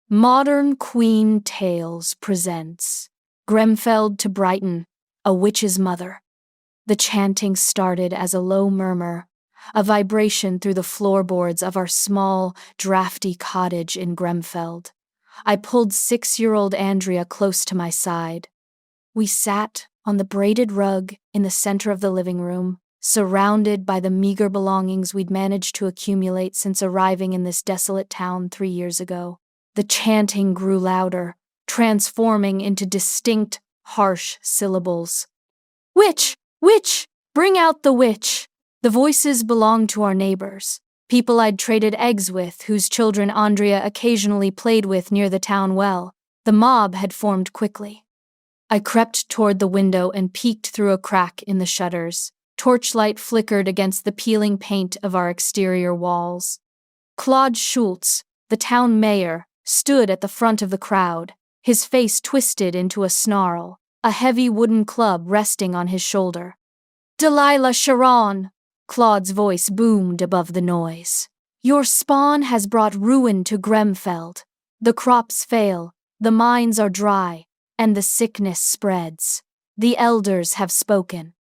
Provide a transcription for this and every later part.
Modern Queen Tales presents Gremfeld to Brighton, A Witch's Mother. The chanting started as a low murmur, a vibration through the floorboards of our small, drafty cottage in Gremfeld. I pulled 6-year-old Andrea close to my side. We sat on the braided rug in the center of the living room, surrounded by the meager belongings we'd managed to accumulate since arriving in this desolate town 3 years ago. The chanting grew louder, transforming into distinct, harsh syllables. "Witch! Witch! Bring out the witch!" The voices belonged to our neighbors, people I'd traded eggs with, whose children Andrea occasionally played with near the town well. The mob had formed quickly. I crept toward the window and peeked through a crack in the shutters. Torchlight flickered against the peeling paint of our exterior walls. Claude Schultz, the town mayor, stood at the front of the crowd, his face twisted into a snarl, a heavy wooden club resting on his shoulder. "Delilah Sharon!" Claude's voice boomed above the noise. "Your spawn has brought ruin to Gremfeld. The crops fail, the mines are dry, and the sickness spreads. The elders have spoken.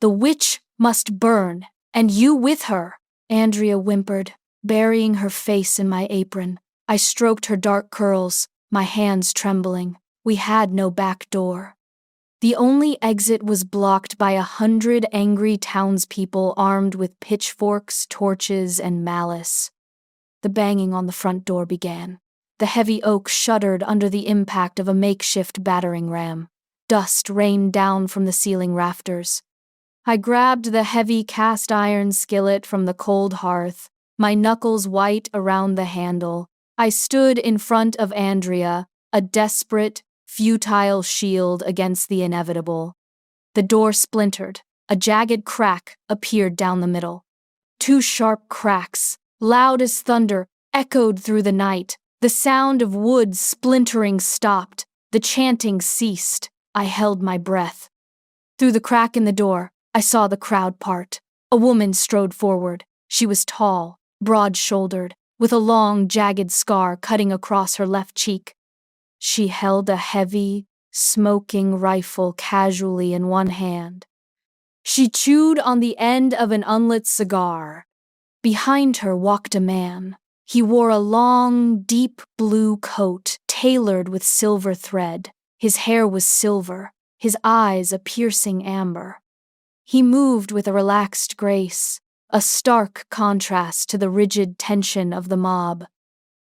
The witch must burn, and you with her," Andrea whimpered, burying her face in my apron. I stroked her dark curls, my hands trembling. We had no back door. The only exit was blocked by 100 angry townspeople armed with pitchforks, torches, and malice. The banging on the front door began. The heavy oak shuddered under the impact of a makeshift battering ram. Dust rained down from the ceiling rafters. I grabbed the heavy cast-iron skillet from the cold hearth, my knuckles white around the handle. I stood in front of Andrea, a desperate, futile shield against the inevitable. The door splintered. A jagged crack appeared down the middle. 2 sharp cracks, loud as thunder, echoed through the night. The sound of wood splintering stopped. The chanting ceased. I held my breath. Through the crack in the door, I saw the crowd part. A woman strode forward. She was tall, broad-shouldered, with a long, jagged scar cutting across her left cheek. She held a heavy, smoking rifle casually in one hand. She chewed on the end of an unlit cigar. Behind her walked a man. He wore a long, deep blue coat, tailored with silver thread. His hair was silver, his eyes a piercing amber. He moved with a relaxed grace, a stark contrast to the rigid tension of the mob.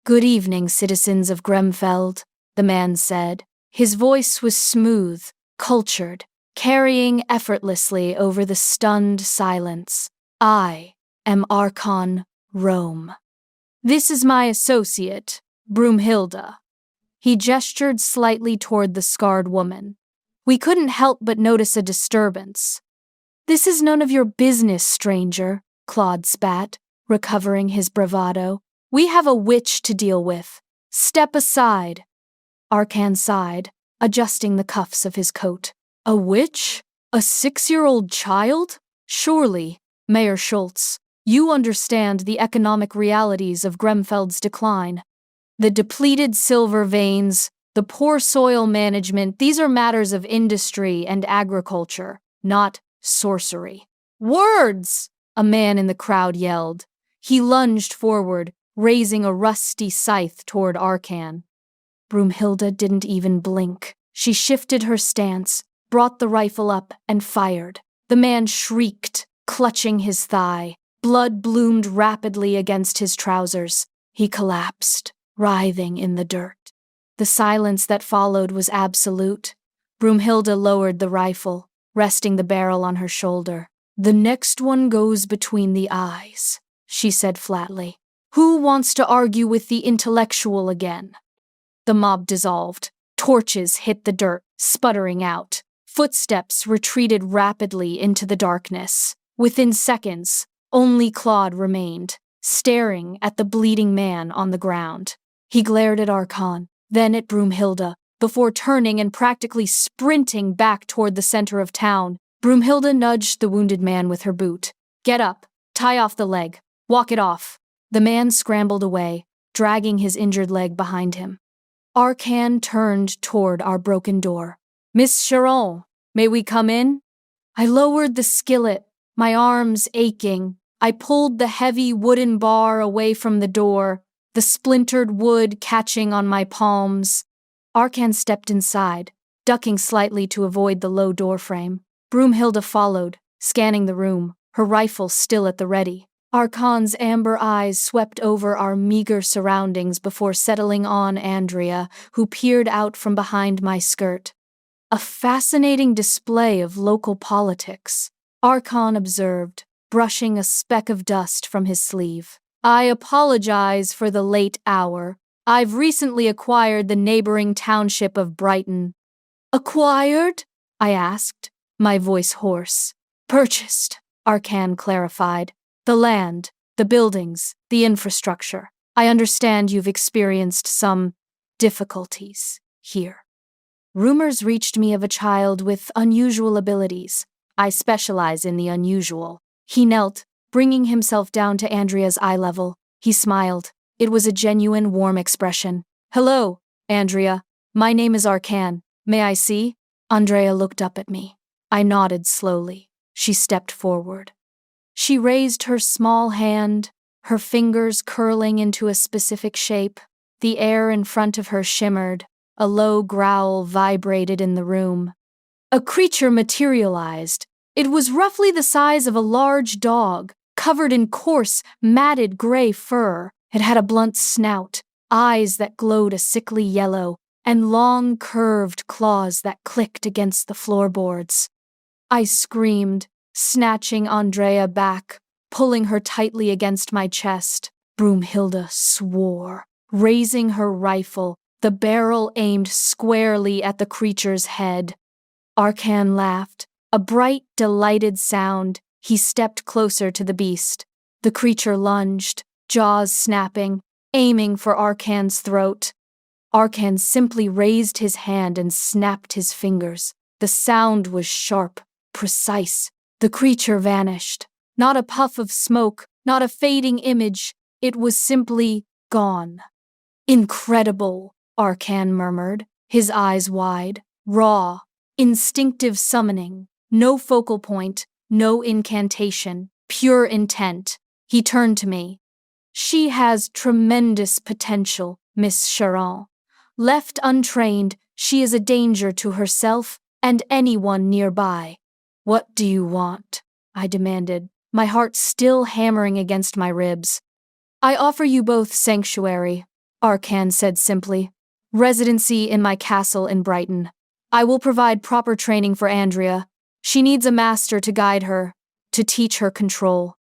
"Good evening, citizens of Gremfeld," the man said. His voice was smooth, cultured, carrying effortlessly over the stunned silence. "I am Arkan Rohm. This is my associate, Broomhilda." He gestured slightly toward the scarred woman. We couldn't help but notice a disturbance. "This is none of your business, stranger," Claude spat, recovering his bravado. "We have a witch to deal with. Step aside." Arkan sighed, adjusting the cuffs of his coat. "A witch? A 6-year-old child? Surely, Mayor Schultz, you understand the economic realities of Gremfeld's decline. The depleted silver veins, the poor soil management, these are matters of industry and agriculture, not sorcery." "Words!" a man in the crowd yelled. He lunged forward, raising a rusty scythe toward Arkan. Broomhilda didn't even blink. She shifted her stance, brought the rifle up, and fired. The man shrieked, clutching his thigh. Blood bloomed rapidly against his trousers. He collapsed, writhing in the dirt. The silence that followed was absolute. Broomhilda lowered the rifle, resting the barrel on her shoulder. "The next one goes between the eyes," she said flatly. "Who wants to argue with the intellectual again?" The mob dissolved. Torches hit the dirt, sputtering out. Footsteps retreated rapidly into the darkness. Within seconds, only Claude remained, staring at the bleeding man on the ground. He glared at Arkan, then at Broomhilda, before turning and practically sprinting back toward the center of town. Broomhilda nudged the wounded man with her boot. "Get up, tie off the leg, walk it off." The man scrambled away, dragging his injured leg behind him. Arkan turned toward our broken door. Miss Sharon, may we come in? I lowered the skillet, my arms aching. I pulled the heavy wooden bar away from the door, the splintered wood catching on my palms. Arkan stepped inside, ducking slightly to avoid the low doorframe. Broomhilda followed, scanning the room, her rifle still at the ready. Arkan's amber eyes swept over our meager surroundings before settling on Andrea, who peered out from behind my skirt. A fascinating display of local politics, Arkan observed, brushing a speck of dust from his sleeve. I apologize for the late hour. I've recently acquired the neighboring township of Brighton. Acquired? I asked, my voice hoarse. Purchased, Arkan clarified. The land, the buildings, the infrastructure. I understand you've experienced some difficulties here. Rumors reached me of a child with unusual abilities. I specialize in the unusual. He knelt, bringing himself down to Andrea's eye level. He smiled. It was a genuine, warm expression. Hello, Andrea. My name is Arkan. May I see? Andrea looked up at me. I nodded slowly. She stepped forward. She raised her small hand, her fingers curling into a specific shape. The air in front of her shimmered. A low growl vibrated in the room. A creature materialized. It was roughly the size of a large dog, covered in coarse, matted gray fur. It had a blunt snout, eyes that glowed a sickly yellow, and long, curved claws that clicked against the floorboards. I screamed, snatching Andrea back, pulling her tightly against my chest. Broomhilda swore, raising her rifle, the barrel aimed squarely at the creature's head. Arkan laughed, a bright, delighted sound. He stepped closer to the beast. The creature lunged, jaws snapping, aiming for Arkan's throat. Arkan simply raised his hand and snapped his fingers. The sound was sharp, precise. The creature vanished. Not a puff of smoke, not a fading image. It was simply gone. Incredible, Arkan murmured, his eyes wide. Raw, instinctive summoning. No focal point, no incantation, pure intent. He turned to me. She has tremendous potential, Miss Sharon. Left untrained, she is a danger to herself and anyone nearby. What do you want? I demanded, my heart still hammering against my ribs. I offer you both sanctuary, Arkan said simply. Residency in my castle in Brighton. I will provide proper training for Andrea. She needs a master to guide her, to teach her control.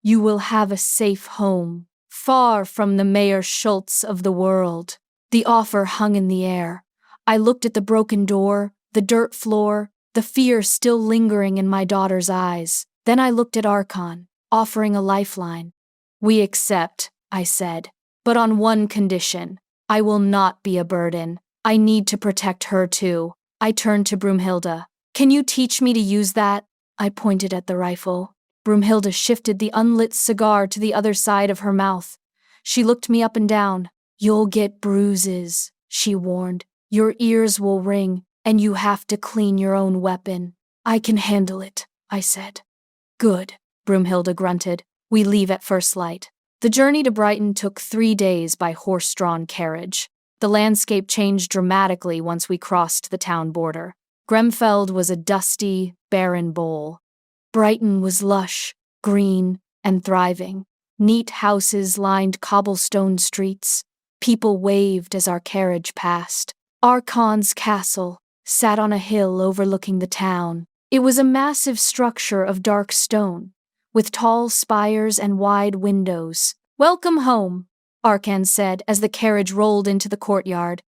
You will have a safe home, far from the Mayor Schultz of the world. The offer hung in the air. I looked at the broken door, the dirt floor, the fear still lingering in my daughter's eyes. Then I looked at Arkan, offering a lifeline. We accept, I said, but on one condition. I will not be a burden. I need to protect her too. I turned to Broomhilda. Can you teach me to use that? I pointed at the rifle. Broomhilda shifted the unlit cigar to the other side of her mouth. She looked me up and down. You'll get bruises, she warned. Your ears will ring, and you have to clean your own weapon. I can handle it, I said. Good, Broomhilda grunted. We leave at first light. The journey to Brighton took 3 days by horse-drawn carriage. The landscape changed dramatically once we crossed the town border. Gremfeld was a dusty, barren bowl. Brighton was lush, green, and thriving. Neat houses lined cobblestone streets. People waved as our carriage passed. Arkan's castle sat on a hill overlooking the town. It was a massive structure of dark stone, with tall spires and wide windows. Welcome home, Arkan said as the carriage rolled into the courtyard.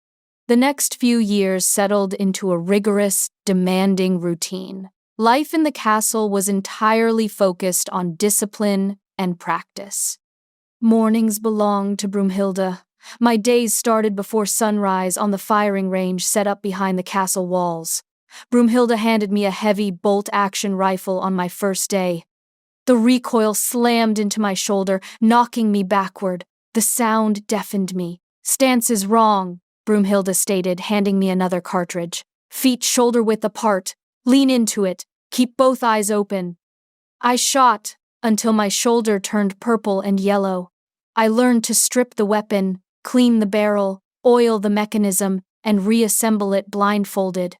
The next few years settled into a rigorous, demanding routine. Life in the castle was entirely focused on discipline and practice. Mornings belonged to Broomhilda. My days started before sunrise on the firing range set up behind the castle walls. Broomhilda handed me a heavy bolt-action rifle on my first day. The recoil slammed into my shoulder, knocking me backward. The sound deafened me. Stance is wrong, Broomhilda stated, handing me another cartridge. Feet shoulder-width apart. Lean into it. Keep both eyes open. I shot until my shoulder turned purple and yellow. I learned to strip the weapon, clean the barrel, oil the mechanism, and reassemble it blindfolded.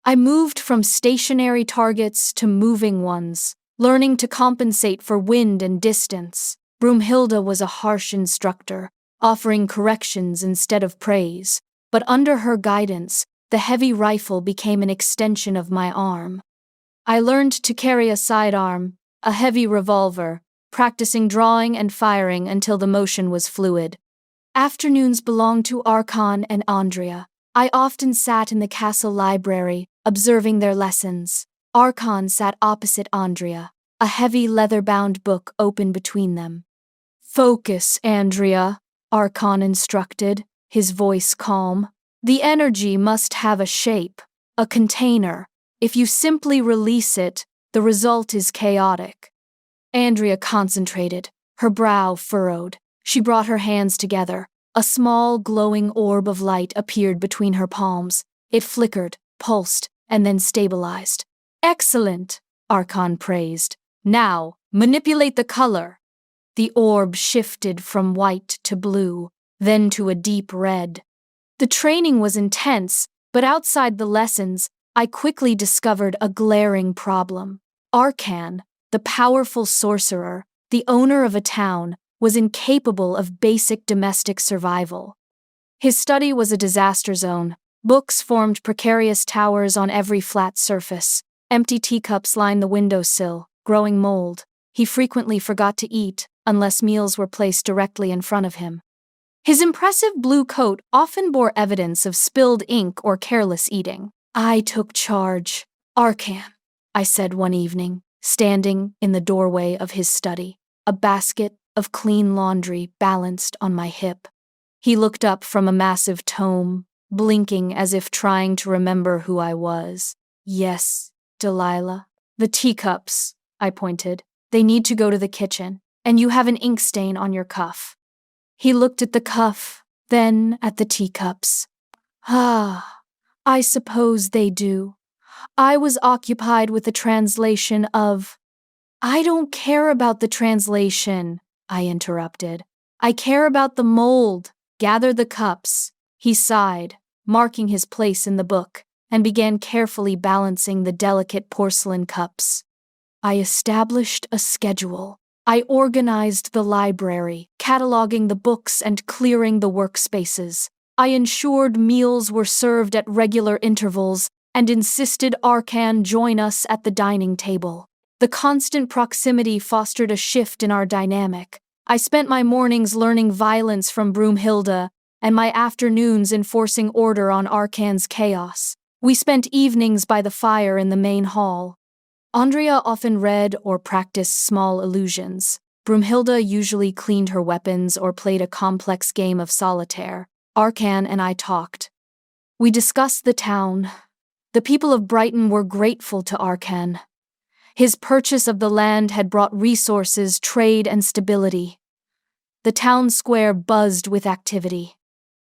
I moved from stationary targets to moving ones, learning to compensate for wind and distance. Broomhilda was a harsh instructor, offering corrections instead of praise, but under her guidance, the heavy rifle became an extension of my arm. I learned to carry a sidearm, a heavy revolver, practicing drawing and firing until the motion was fluid. Afternoons belonged to Arkan and Andrea. I often sat in the castle library, observing their lessons. Arkan sat opposite Andrea, a heavy leather-bound book open between them. "Focus, Andrea," Arkan instructed, his voice calm. "The energy must have a shape, a container. If you simply release it, the result is chaotic." Andrea concentrated, her brow furrowed. She brought her hands together. A small, glowing orb of light appeared between her palms. It flickered, pulsed, and then stabilized. "Excellent," Arkan praised. "Now, manipulate the color." The orb shifted from white to blue, then to a deep red. The training was intense, but outside the lessons, I quickly discovered a glaring problem. Arkan, the powerful sorcerer, the owner of a town, was incapable of basic domestic survival. His study was a disaster zone. Books formed precarious towers on every flat surface. Empty teacups lined the windowsill, growing mold. He frequently forgot to eat, unless meals were placed directly in front of him. His impressive blue coat often bore evidence of spilled ink or careless eating. "I took charge. Arkan," I said one evening, standing in the doorway of his study, a basket of clean laundry balanced on my hip. He looked up from a massive tome, blinking as if trying to remember who I was. "Yes, Delilah." "The teacups," I pointed. "They need to go to the kitchen, and you have an ink stain on your cuff." He looked at the cuff, then at the teacups. "Ah, I suppose they do. I was occupied with the translation of—" "I don't care about the translation," I interrupted. "I care about the mold. Gather the cups." He sighed, marking his place in the book, and began carefully balancing the delicate porcelain cups. I established a schedule. I organized the library, cataloging the books and clearing the workspaces. I ensured meals were served at regular intervals and insisted Arkan join us at the dining table. The constant proximity fostered a shift in our dynamic. I spent my mornings learning violence from Broomhilda and my afternoons enforcing order on Arkan's chaos. We spent evenings by the fire in the main hall. Andrea often read or practiced small illusions. Broomhilda usually cleaned her weapons or played a complex game of solitaire. Arkan and I talked. We discussed the town. The people of Brighton were grateful to Arkan. His purchase of the land had brought resources, trade, and stability. The town square buzzed with activity.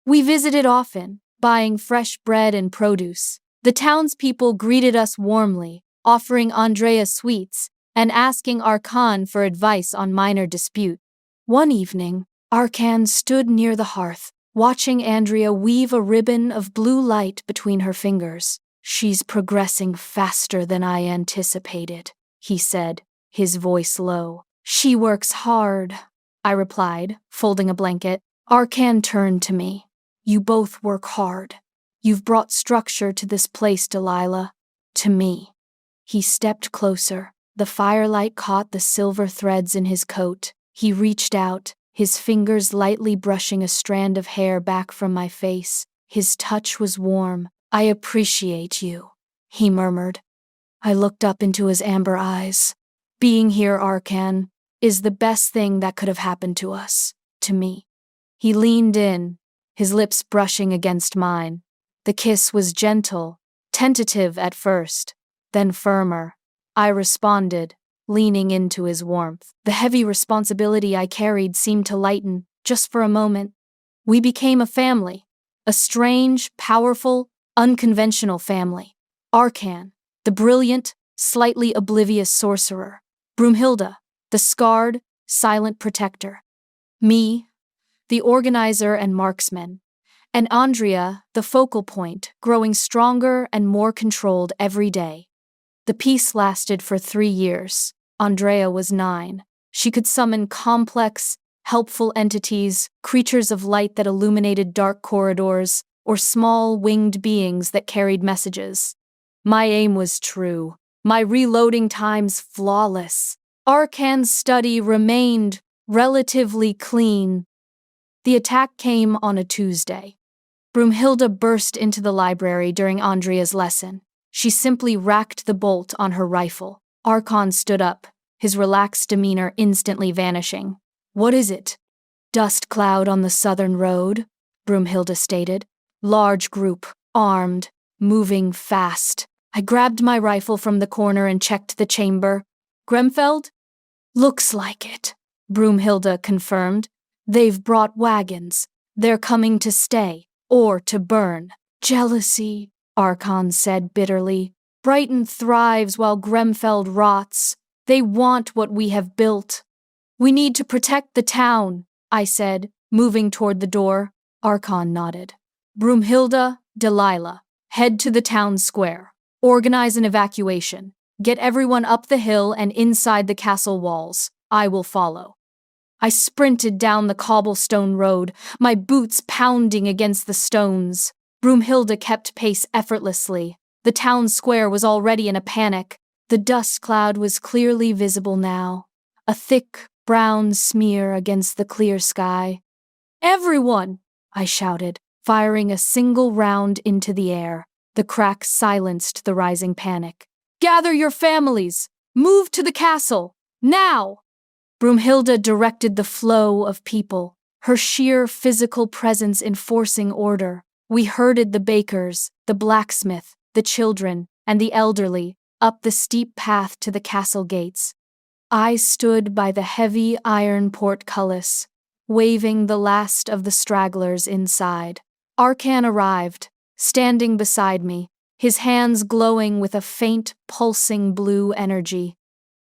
We visited often, buying fresh bread and produce. The townspeople greeted us warmly, offering Andrea sweets and asking Arkan for advice on minor dispute. One evening, Arkan stood near the hearth, watching Andrea weave a ribbon of blue light between her fingers. "She's progressing faster than I anticipated," he said, his voice low. "She works hard," I replied, folding a blanket. Arkan turned to me. "You both work hard. You've brought structure to this place, Delilah. To me." He stepped closer. The firelight caught the silver threads in his coat. He reached out, his fingers lightly brushing a strand of hair back from my face. His touch was warm. "I appreciate you," he murmured. I looked up into his amber eyes. "Being here, Arkan, is the best thing that could have happened to us, to me." He leaned in, his lips brushing against mine. The kiss was gentle, tentative at first, then firmer. I responded, leaning into his warmth. The heavy responsibility I carried seemed to lighten, just for a moment. We became a family, A strange, powerful, unconventional family. Arkan, the brilliant, slightly oblivious sorcerer. Broomhilda, the scarred, silent protector. Me, the organizer and marksman. And Andrea, the focal point, growing stronger and more controlled every day. The peace lasted for 3 years. Andrea was 9. She could summon complex, helpful entities, creatures of light that illuminated dark corridors, or small, winged beings that carried messages. My aim was true. My reloading times flawless. Arkan's study remained relatively clean. The attack came on a Tuesday. Broomhilda burst into the library during Andrea's lesson. She simply racked the bolt on her rifle. Arkan stood up, his relaxed demeanor instantly vanishing. "What is it?" "Dust cloud on the southern road," Broomhilda stated. "Large group, armed, moving fast." I grabbed my rifle from the corner and checked the chamber. "Gremfeld?" "Looks like it," Broomhilda confirmed. "They've brought wagons. They're coming to stay, or to burn." "Jealousy," Arkan said bitterly. "Brighton thrives while Gremfeld rots. They want what we have built." "We need to protect the town," I said, moving toward the door. Arkan nodded. "Broomhilda, Delilah, head to the town square. Organize an evacuation. Get everyone up the hill and inside the castle walls. I will follow." I sprinted down the cobblestone road, my boots pounding against the stones. Broomhilda kept pace effortlessly. The town square was already in a panic. The dust cloud was clearly visible now, a thick, brown smear against the clear sky. "Everyone!" I shouted, firing a single round into the air. The crack silenced the rising panic. "Gather your families! Move to the castle! Now!" Broomhilda directed the flow of people, her sheer physical presence enforcing order. We herded the bakers, the blacksmith, the children, and the elderly up the steep path to the castle gates. I stood by the heavy iron portcullis, waving the last of the stragglers inside. Arkan arrived, standing beside me, his hands glowing with a faint, pulsing blue energy.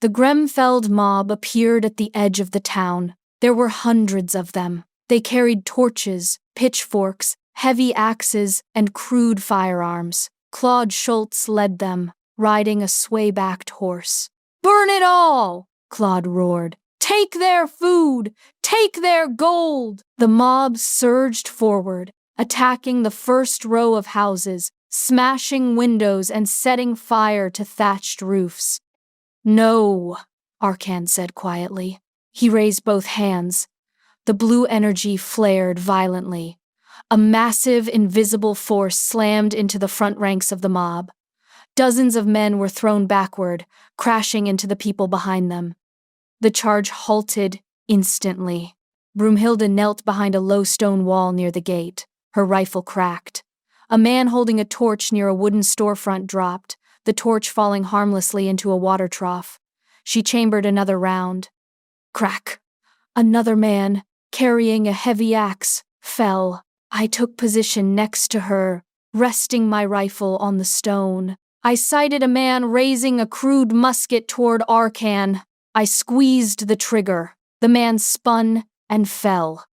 The Gremfeld mob appeared at the edge of the town. There were hundreds of them. They carried torches, pitchforks, heavy axes, and crude firearms. Claude Schultz led them, riding a sway-backed horse. "Burn it all!" Claude roared. "Take their food! Take their gold!" The mob surged forward, attacking the first row of houses, smashing windows and setting fire to thatched roofs. "No," Arkan said quietly. He raised both hands. The blue energy flared violently. A massive, invisible force slammed into the front ranks of the mob. Dozens of men were thrown backward, crashing into the people behind them. The charge halted instantly. Broomhilda knelt behind a low stone wall near the gate. Her rifle cracked. A man holding a torch near a wooden storefront dropped, the torch falling harmlessly into a water trough. She chambered another round. Crack. Another man, carrying a heavy axe, fell. I took position next to her, resting my rifle on the stone. I sighted a man raising a crude musket toward Arkan. I squeezed the trigger. The man spun and fell.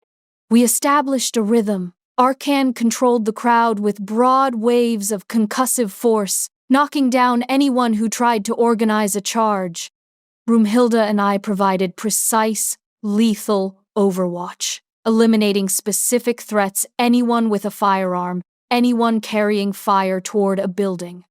We established a rhythm. Arkan controlled the crowd with broad waves of concussive force, knocking down anyone who tried to organize a charge. Broomhilda and I provided precise, lethal overwatch, eliminating specific threats: anyone with a firearm, anyone carrying fire toward a building.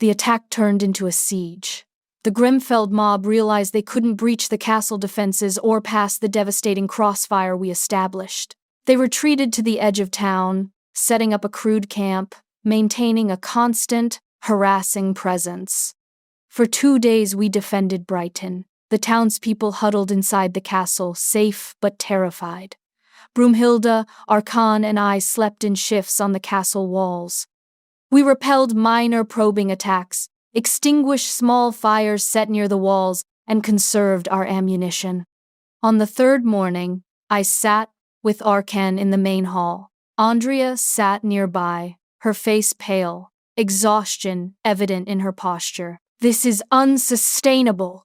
The attack turned into a siege. The Gremfeld mob realized they couldn't breach the castle defenses or pass the devastating crossfire we established. They retreated to the edge of town, setting up a crude camp, maintaining a constant, harassing presence. For 2 days we defended Brighton. The townspeople huddled inside the castle, safe but terrified. Broomhilda, Arkan, and I slept in shifts on the castle walls. We repelled minor probing attacks, extinguished small fires set near the walls, and conserved our ammunition. On the third morning, I sat with Arkan in the main hall. Andrea sat nearby, her face pale, exhaustion evident in her posture. "This is unsustainable,"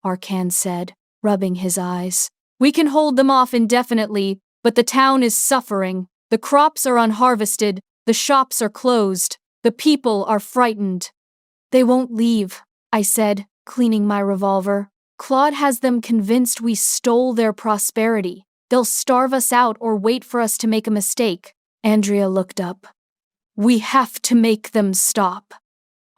Arkan said, rubbing his eyes. "We can hold them off indefinitely, but the town is suffering. The crops are unharvested, the shops are closed, the people are frightened." "They won't leave," I said, cleaning my revolver. "Claude has them convinced we stole their prosperity. They'll starve us out or wait for us to make a mistake." Andrea looked up. "We have to make them stop."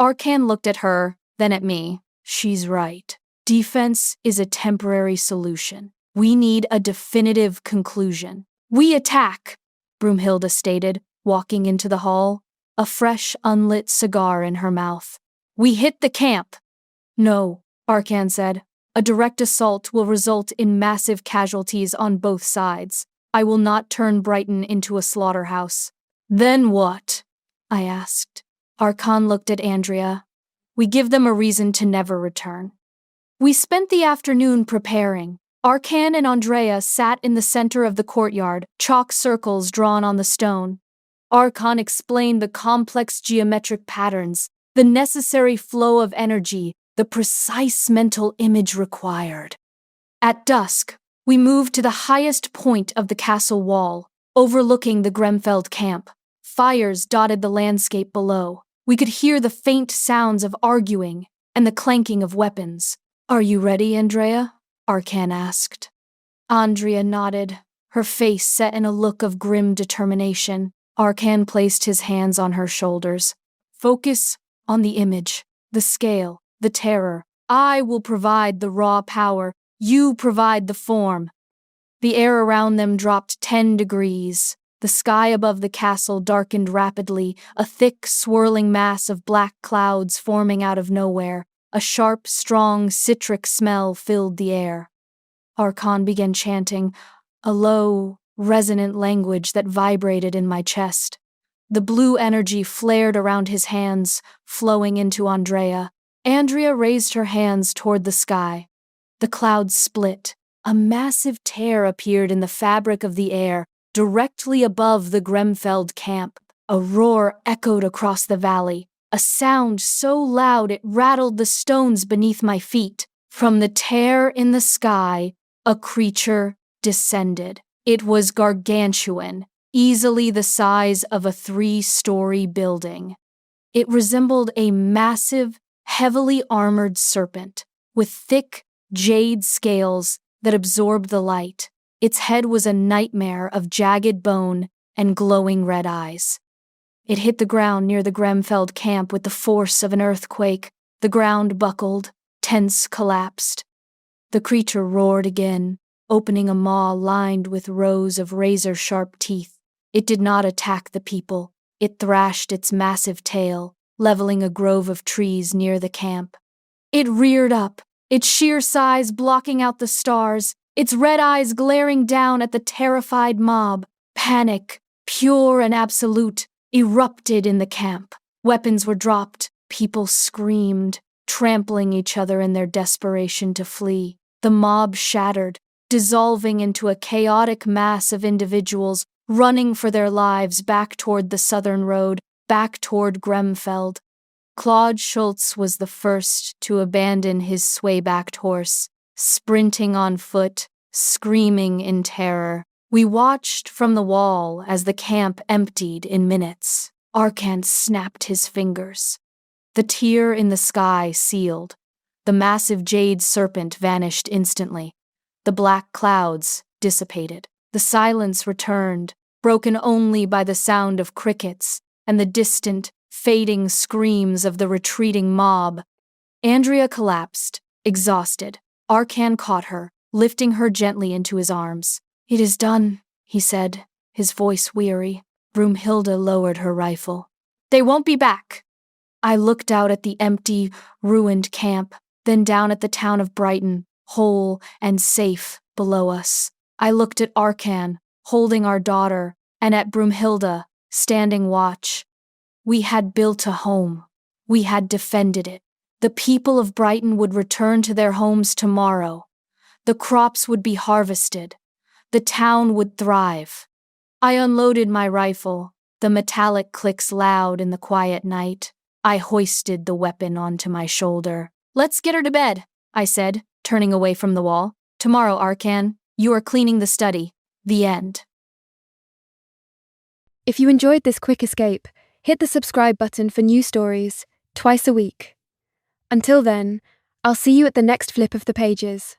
Arkan looked at her, then at me. "She's right. Defense is a temporary solution. We need a definitive conclusion." "We attack," Broomhilda stated, walking into the hall, a fresh, unlit cigar in her mouth. "We hit the camp." "No," Arkan said. "A direct assault will result in massive casualties on both sides. I will not turn Brighton into a slaughterhouse." "Then what?" I asked. Arkan looked at Andrea. "We give them a reason to never return." We spent the afternoon preparing. Arkan and Andrea sat in the center of the courtyard, chalk circles drawn on the stone. Arkan explained the complex geometric patterns, the necessary flow of energy, the precise mental image required. At dusk, we moved to the highest point of the castle wall, overlooking the Gremfeld camp. Fires dotted the landscape below. We could hear the faint sounds of arguing and the clanking of weapons. "Are you ready, Andrea?" Arkan asked. Andrea nodded, her face set in a look of grim determination. Arkan placed his hands on her shoulders. "Focus on the image, the scale, the terror. I will provide the raw power. You provide the form." The air around them dropped 10 degrees. The sky above the castle darkened rapidly, a thick, swirling mass of black clouds forming out of nowhere. A sharp, strong, citric smell filled the air. Arkan began chanting, a low, resonant language that vibrated in my chest. The blue energy flared around his hands, flowing into Andrea. Andrea raised her hands toward the sky. The clouds split. A massive tear appeared in the fabric of the air, directly above the Gremfeld camp. A roar echoed across the valley, a sound so loud it rattled the stones beneath my feet. From the tear in the sky, a creature descended. It was gargantuan, easily the size of a 3-story building. It resembled a massive, heavily armored serpent, with thick, jade scales that absorbed the light. Its head was a nightmare of jagged bone and glowing red eyes. It hit the ground near the Gremfeld camp with the force of an earthquake. The ground buckled, tents collapsed. The creature roared again, opening a maw lined with rows of razor-sharp teeth. It did not attack the people. It thrashed its massive tail, leveling a grove of trees near the camp. It reared up, its sheer size blocking out the stars, its red eyes glaring down at the terrified mob. Panic, pure and absolute, erupted in the camp. Weapons were dropped, people screamed, trampling each other in their desperation to flee. The mob shattered, dissolving into a chaotic mass of individuals running for their lives back toward the southern road, back toward Gremfeld. Claude Schultz was the first to abandon his sway-backed horse, sprinting on foot, screaming in terror. We watched from the wall as the camp emptied in minutes. Arkan snapped his fingers. The tear in the sky sealed. The massive jade serpent vanished instantly. The black clouds dissipated. The silence returned, broken only by the sound of crickets and the distant, fading screams of the retreating mob. Andrea collapsed, exhausted. Arkan caught her, lifting her gently into his arms. "It is done," he said, his voice weary. Broomhilda lowered her rifle. "They won't be back." I looked out at the empty, ruined camp, then down at the town of Brighton, whole and safe below us. I looked at Arkan, holding our daughter, and at Broomhilda, standing watch. We had built a home. We had defended it. The people of Brighton would return to their homes tomorrow. The crops would be harvested. The town would thrive. I unloaded my rifle, the metallic clicks loud in the quiet night. I hoisted the weapon onto my shoulder. Let's get her to bed, I said, turning away from the wall. Tomorrow, Arkan, you are cleaning the study. The end. If you enjoyed this quick escape, hit the subscribe button for new stories twice a week. Until then, I'll see you at the next flip of the pages.